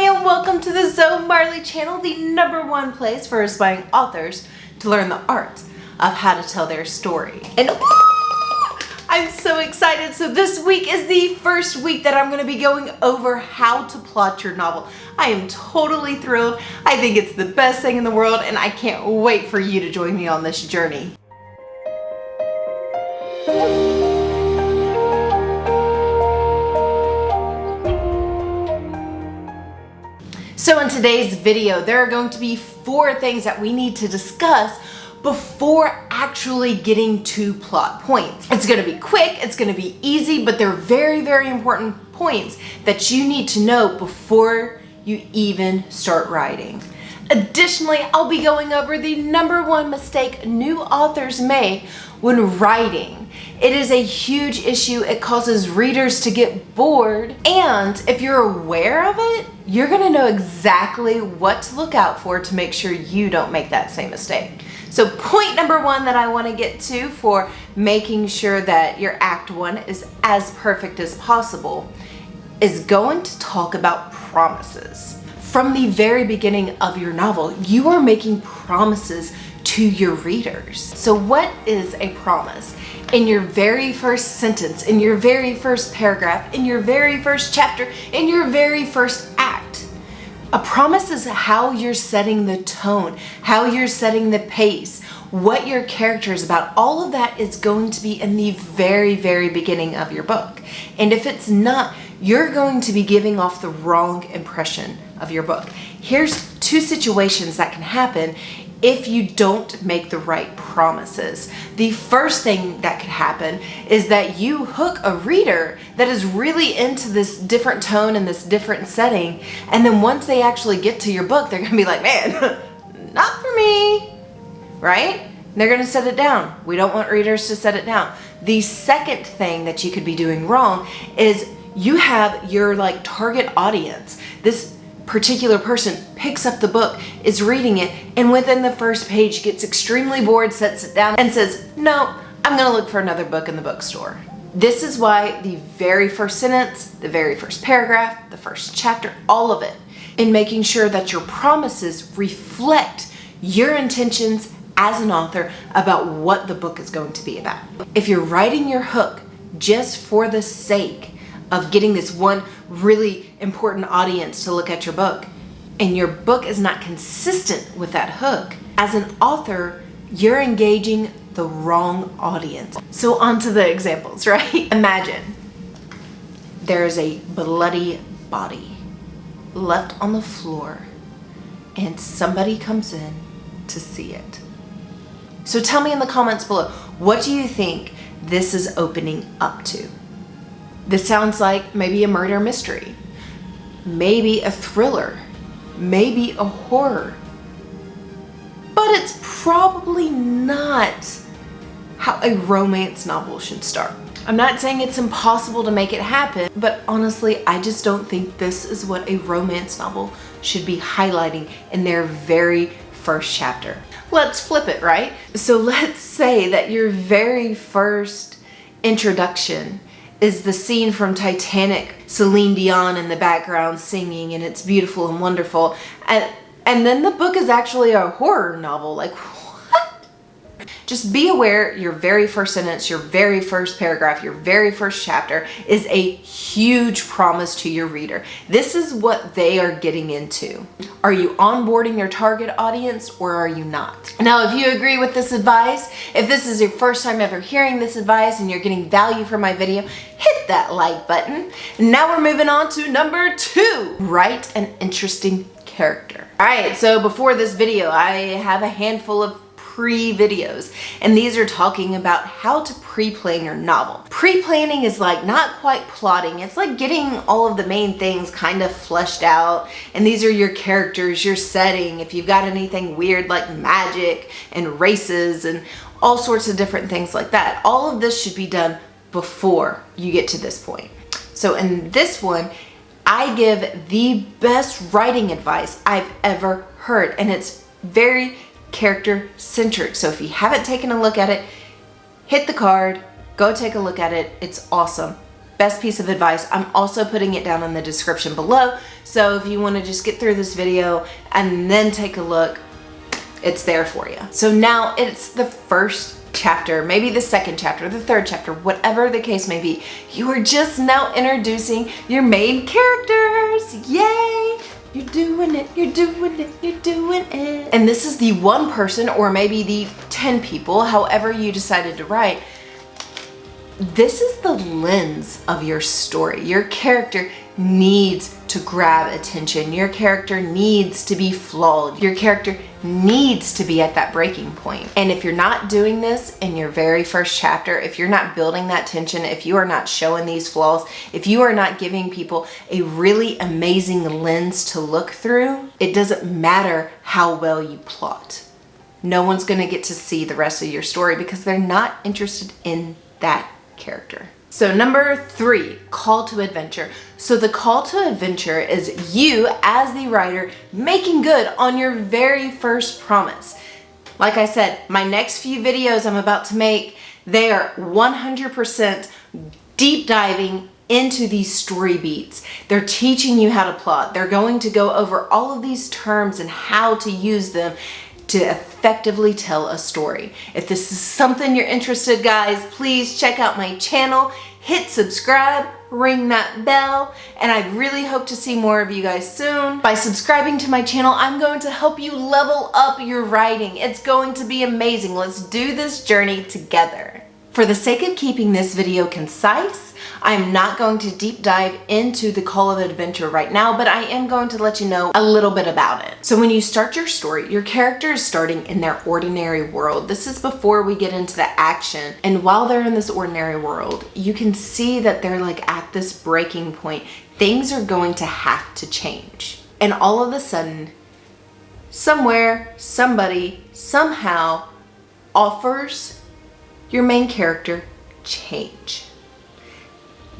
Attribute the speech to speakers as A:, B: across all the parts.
A: and welcome to the Zoe Marley channel, the #1 place for aspiring authors to learn the art of how to tell their story. And I'm so excited. So this week is the first week that I'm going to be going over how to plot your novel. I am totally thrilled. I think it's the best thing in the world, and I can't wait for you to join me on this journey. So in today's video, there are going to be 4 things that we need to discuss before actually getting to plot points. It's going to be quick, it's going to be easy, but they're very, very important points that you need to know before you even start writing. Additionally, I'll be going over the #1 mistake new authors make when writing. It is a huge issue. It causes readers to get bored, and if you're aware of it, you're gonna know exactly what to look out for to make sure you don't make that same mistake. So point #1 that I want to get to for making sure that your Act 1 is as perfect as possible is going to talk about promises. From the very beginning of your novel, you are making promises to your readers. So what is a promise? In your very first sentence, in your very first paragraph, in your very first chapter, in your very first act, a promise is how you're setting the tone, how you're setting the pace, what your character is about. All of that is going to be in the very, very beginning of your book. And if it's not, you're going to be giving off the wrong impression of your book. Here's 2 situations that can happen if you don't make the right promises. The first thing that could happen is that you hook a reader that is really into this different tone and this different setting, and then once they actually get to your book, they're gonna be like, man, not for me, right? They're gonna set it down. We don't want readers to set it down. The second thing that you could be doing wrong is you have your target audience. This particular person picks up the book, is reading it, and within the first page gets extremely bored, sets it down, and says, no, I'm gonna look for another book in the bookstore. This is why the very first sentence, the very first paragraph, the first chapter, all of it, in making sure that your promises reflect your intentions as an author about what the book is going to be about. If you're writing your hook just for the sake of getting this one really important audience to look at your book, and your book is not consistent with that hook, as an author, you're engaging the wrong audience. So on to the examples, right? Imagine there's a bloody body left on the floor and somebody comes in to see it. So tell me in the comments below, what do you think this is opening up to? This sounds like maybe a murder mystery, maybe a thriller, maybe a horror, but it's probably not how a romance novel should start. I'm not saying it's impossible to make it happen, but honestly, I just don't think this is what a romance novel should be highlighting in their very first chapter. Let's flip it, right? So let's say that your very first introduction is the scene from Titanic, Celine Dion in the background singing, and it's beautiful and wonderful. And then the book is actually a horror novel. Like, what? Just be aware your very first sentence, your very first paragraph, your very first chapter is a huge promise to your reader. This is what they are getting into. Are you onboarding your target audience or are you not? Now, if you agree with this advice, if this is your first time ever hearing this advice and you're getting value from my video, hit that like button. Now we're moving on to #2, write an interesting character. All right, so before this video, I have a handful of pre-videos, and these are talking about how to pre-plan your novel. Pre-planning is like not quite plotting, it's like getting all of the main things kind of fleshed out, and these are your characters, your setting, if you've got anything weird like magic and races and all sorts of different things like that. All of this should be done before you get to this point. So in this one, I give the best writing advice I've ever heard, and it's very character centric. So if you haven't taken a look at it, hit the card, go take a look at it. It's awesome. best piece of advice. I'm also putting it down in the description below. So if you want to just get through this video and then take a look, it's there for you. So now it's the first chapter, maybe the second chapter, the third chapter, whatever the case may be. You are just now introducing your main characters. Yay! You're doing it, you're doing it, you're doing it. And this is the one person, or maybe the 10 people, however you decided to write. This is the lens of your story. Your character needs to grab attention. Your character needs to be flawed. Your character needs to be at that breaking point. And if you're not doing this in your very first chapter, if you're not building that tension, if you are not showing these flaws, if you are not giving people a really amazing lens to look through, it doesn't matter how well you plot. No one's gonna get to see the rest of your story because they're not interested in that character. So number 3, call to adventure. So the call to adventure is you as the writer making good on your very first promise. Like I said, my next few videos I'm about to make, they are 100% deep diving into these story beats. They're teaching you how to plot. They're going to go over all of these terms and how to use them to effectively tell a story. If this is something you're interested, guys, please check out my channel, hit subscribe, ring that bell, and I really hope to see more of you guys soon. By subscribing to my channel, I'm going to help you level up your writing. It's going to be amazing. Let's do this journey together. For the sake of keeping this video concise, I'm not going to deep dive into the call of adventure right now, but I am going to let you know a little bit about it. So when you start your story, your character is starting in their ordinary world. This is before we get into the action. And while they're in this ordinary world, you can see that they're like at this breaking point. Things are going to have to change. And all of a sudden, somewhere, somebody, somehow offers your main character change.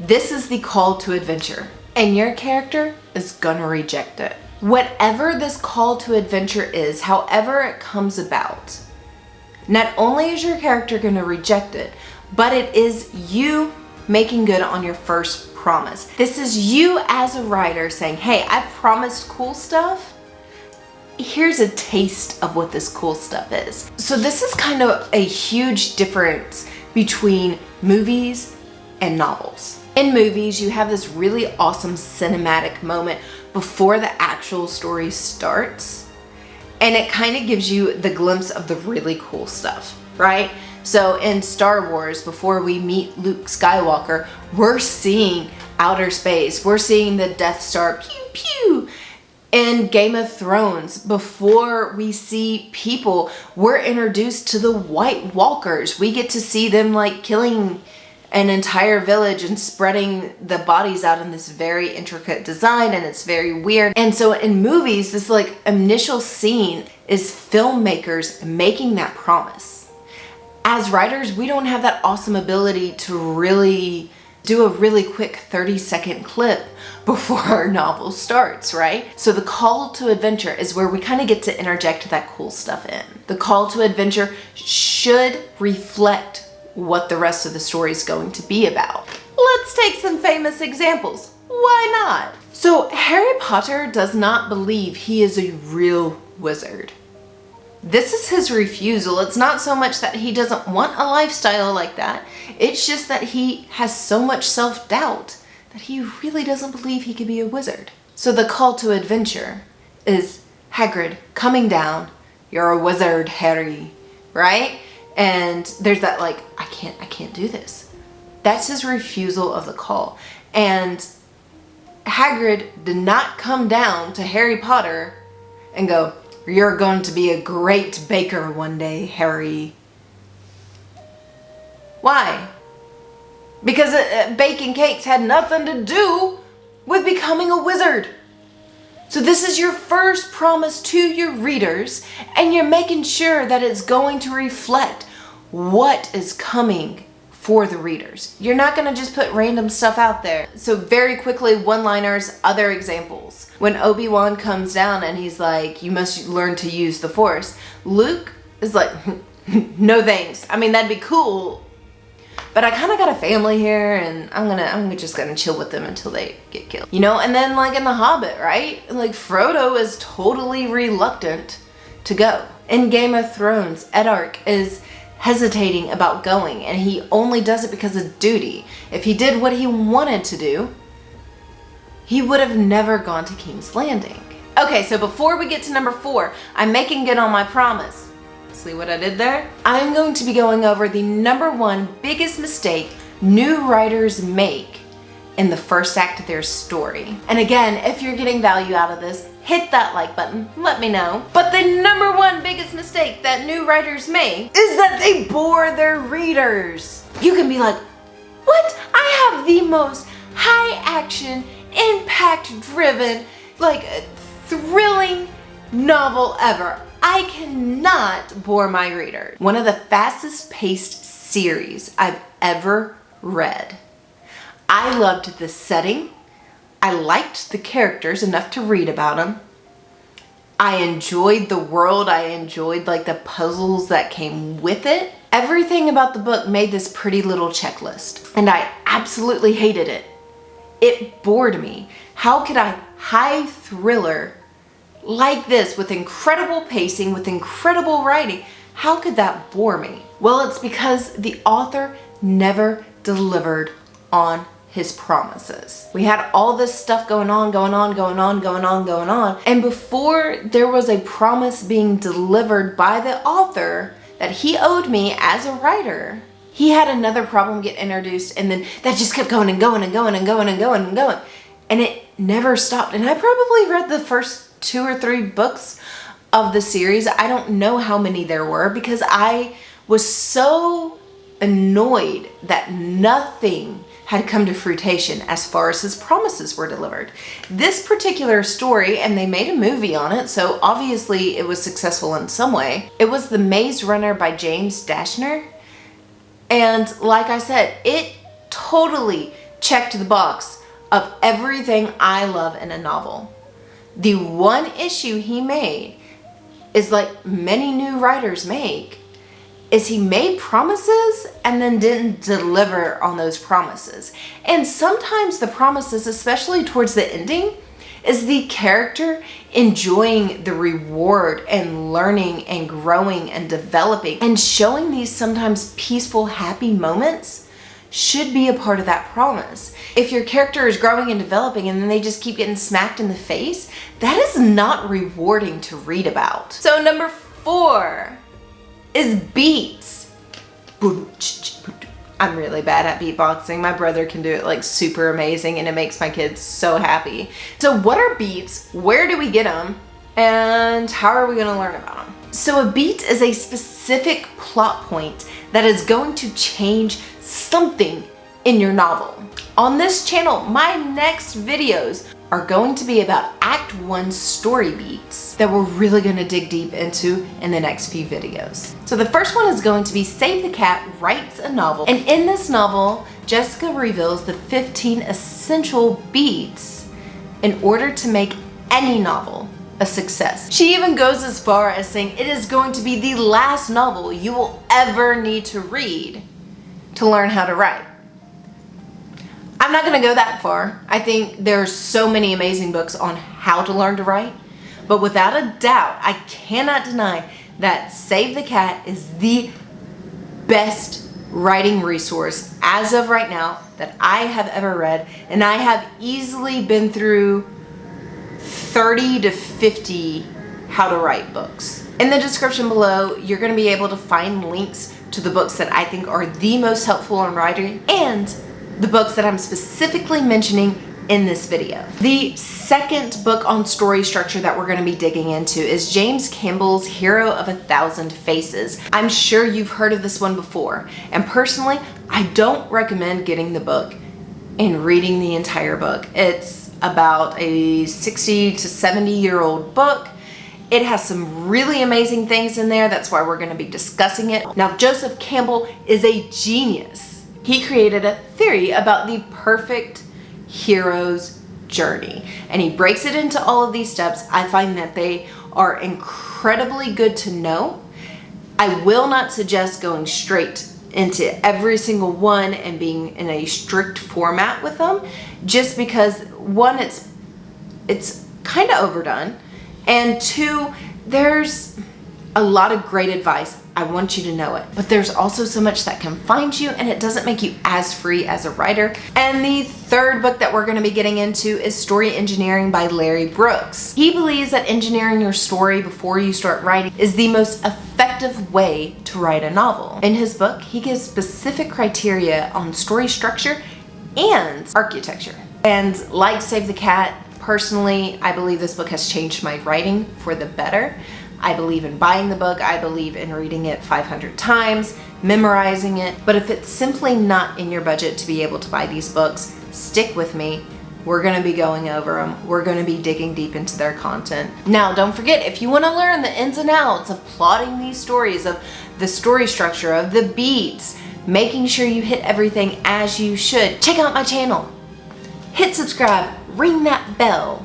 A: This is the call to adventure, and your character is gonna reject it. Whatever this call to adventure is, however it comes about, not only is your character gonna reject it, but it is you making good on your first promise. This is you as a writer saying, hey, I promised cool stuff. Here's a taste of what this cool stuff is. So this is kind of a huge difference between movies and novels. In movies, you have this really awesome cinematic moment before the actual story starts, and it kind of gives you the glimpse of the really cool stuff, right? So in Star Wars, before we meet Luke Skywalker, we're seeing outer space. We're seeing the Death Star, pew pew. In Game of Thrones, before we see people, we're introduced to the White Walkers. We get to see them like killing an entire village and spreading the bodies out in this very intricate design, and it's very weird. And so in movies, this like initial scene is filmmakers making that promise. As writers, we don't have that awesome ability to really do a really quick 30-second clip before our novel starts, right? So the call to adventure is where we kind of get to interject that cool stuff in. The call to adventure should reflect what the rest of the story is going to be about. Let's take some famous examples. Why not? So Harry Potter does not believe he is a real wizard. This is his refusal. It's not so much that he doesn't want a lifestyle like that. It's just that he has so much self-doubt that he really doesn't believe he could be a wizard. So the call to adventure is Hagrid coming down. You're a wizard, Harry, right? And there's that like, I can't do this. That's his refusal of the call. And Hagrid did not come down to Harry Potter and go, you're going to be a great baker one day, Harry. Why? Because baking cakes had nothing to do with becoming a wizard. So this is your first promise to your readers, and you're making sure that it's going to reflect what is coming for the readers. You're not gonna just put random stuff out there. So very quickly, one-liners, other examples. When Obi-Wan comes down and he's like, you must learn to use the Force, Luke is like, no thanks. I mean, that'd be cool, but I kind of got a family here, and I'm just gonna chill with them until they get killed. You know, and then like in The Hobbit, right? Like Frodo is totally reluctant to go. In Game of Thrones, Eddard is hesitating about going, and he only does it because of duty. If he did what he wanted to do, he would have never gone to King's Landing. Okay, so before we get to number 4, I'm making good on my promise. See what I did there? I'm going to be going over the number 1 biggest mistake new writers make in the first act of their story. And again, if you're getting value out of this, hit that like button, let me know. But the number 1 biggest mistake that new writers make is that they bore their readers. You can be like, what? I have the most high action, impact driven, like thrilling novel ever. I cannot bore my reader. One of the fastest paced series I've ever read. I loved the setting. I liked the characters enough to read about them. I enjoyed the world. I enjoyed like the puzzles that came with it. Everything about the book made this pretty little checklist, and I absolutely hated it. It bored me. How could a high thriller like this with incredible pacing, with incredible writing, how could that bore me? Well, it's because the author never delivered on his promises. We had all this stuff going on, and before there was a promise being delivered by the author that he owed me as a writer, he had another problem get introduced, and then that just kept going and going, and it never stopped. And I probably read the first 2 or 3 books of the series. I don't know how many there were, because I was so annoyed that nothing had come to fruition as far as his promises were delivered. This particular story, and they made a movie on it, so obviously it was successful in some way. It was The Maze Runner by James Dashner. And like I said, it totally checked the box of everything I love in a novel. The one issue he made is, like many new writers make, is he made promises and then didn't deliver on those promises. And sometimes the promises, especially towards the ending, is the character enjoying the reward and learning and growing and developing, and showing these sometimes peaceful, happy moments should be a part of that promise. If your character is growing and developing and then they just keep getting smacked in the face, that is not rewarding to read about. So number 4 is beats. I'm really bad at beatboxing. My brother can do it like super amazing, and it makes my kids so happy. So what are beats? Where do we get them? And how are we gonna learn about them? So a beat is a specific plot point that is going to change something in your novel. On this channel, my next videos are going to be about Act 1 story beats that we're really going to dig deep into in the next few videos. So the first one is going to be Save the Cat Writes a Novel. And in this novel, Jessica reveals the 15 essential beats in order to make any novel a success. She even goes as far as saying it is going to be the last novel you will ever need to read to learn how to write. I'm not gonna go that far. I think there's so many amazing books on how to learn to write, but without a doubt, I cannot deny that Save the Cat is the best writing resource as of right now that I have ever read, and I have easily been through 30 to 50 how to write books. In the description below, you're gonna be able to find links to the books that I think are the most helpful in writing, and the books that I'm specifically mentioning in this video. The second book on story structure that we're going to be digging into is James Campbell's Hero of a Thousand Faces. I'm sure you've heard of this one before, and personally, I don't recommend getting the book and reading the entire book. It's about a 60 to 70-year-old book. It has some really amazing things in there. That's why we're going to be discussing it. Now, Joseph Campbell is a genius. He created a theory about the perfect hero's journey, and he breaks it into all of these steps. I find that they are incredibly good to know. I will not suggest going straight into every single one and being in a strict format with them, just because one, it's kind of overdone, and two, there's a lot of great advice. I want you to know it, but there's also so much that can find you, and it doesn't make you as free as a writer. And the third book that we're going to be getting into is Story Engineering by Larry Brooks. He believes that engineering your story before you start writing is the most effective way to write a novel. In his book, he gives specific criteria on story structure and architecture. And like Save the Cat, personally, I believe this book has changed my writing for the better. I believe in buying the book. I believe in reading it 500 times, memorizing it. But if it's simply not in your budget to be able to buy these books, stick with me. We're going to be going over them. We're going to be digging deep into their content. Now, don't forget, if you want to learn the ins and outs of plotting these stories, of the story structure, of the beats, making sure you hit everything as you should, check out my channel. Hit subscribe, ring that bell.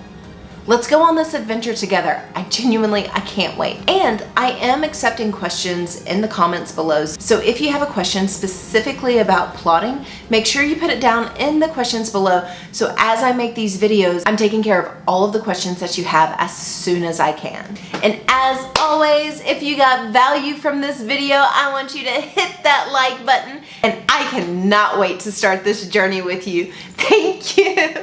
A: Let's go on this adventure together. I can't wait. And I am accepting questions in the comments below. So if you have a question specifically about plotting, make sure you put it down in the questions below. So as I make these videos, I'm taking care of all of the questions that you have as soon as I can. And as always, if you got value from this video, I want you to hit that like button. And I cannot wait to start this journey with you. Thank you.